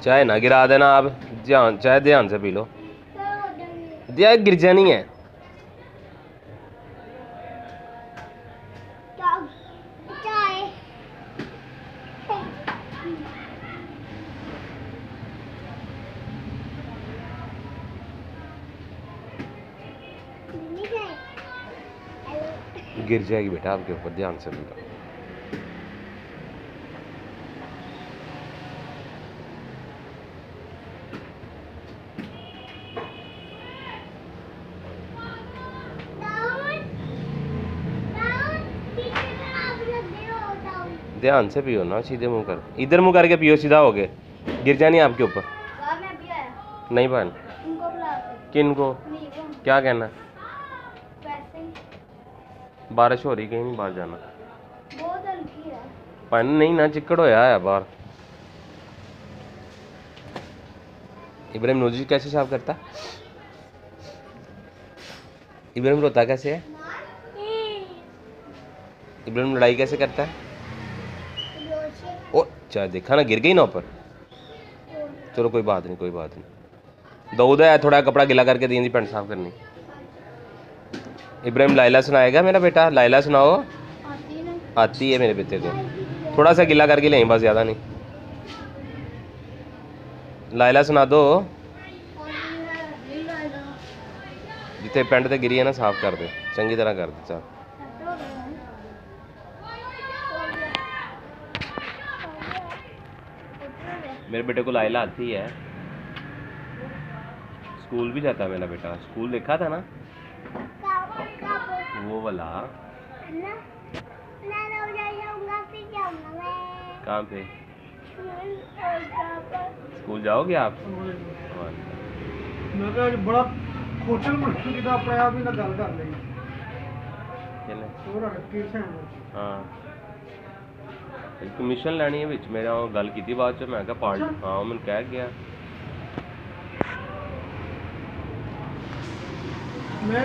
चाय ना गिरा देना आप, चाय ध्यान से पी लो। दिया गिर जानी है। गिर जाएगी बेटा आपके ऊपर, ध्यान से पी लो। ध्यान से पियो ना, सीधे मुंह कर, इधर मुंह करके पियो, सीधा हो गए, गिर जानी आपके ऊपर। नहीं बहन, किन को क्या कहना? बारिश हो रही, कहीं नहीं बाहर जाना। बहुत हल्की है। पानी नहीं ना, चिक्कड़ होया है बाहर। इब्राहिम नोजी कैसे साफ करता? इब्राहिम रोता कैसे है? इब्राहिम लड़ाई कैसे करता है? ओ चाय देखा ना, गिर गई ना ऊपर। चलो कोई बात नहीं, कोई बात नहीं। दाऊद है, थोड़ा कपड़ा गिला करके दी पैंट साफ करनी। इब्राहिम लाइला सुनाएगा मेरा बेटा, लाइला सुनाओ। आती है मेरे बेटे को, थोड़ा सा गिला करके ले, बस ज़्यादा नहीं। लाइला सुना दो। जितने पेंट ते गिरी है ना, साफ कर दे, चंगी तरह कर दे। चल मेरे बेटे को लाइला आती है, स्कूल भी जाता है मेरा बेटा। स्कूल देखा था ना वो वाला। कहाँ पे? स्कूल जाओगे आप? बड़ा खोचल मछली का अपने आप ही ना गल कर ली। हाँ कमीशन लैनी है विच, मेरा गल की बाद च, मैं क्या पार्ट। हाँ मैंने कह गया मैं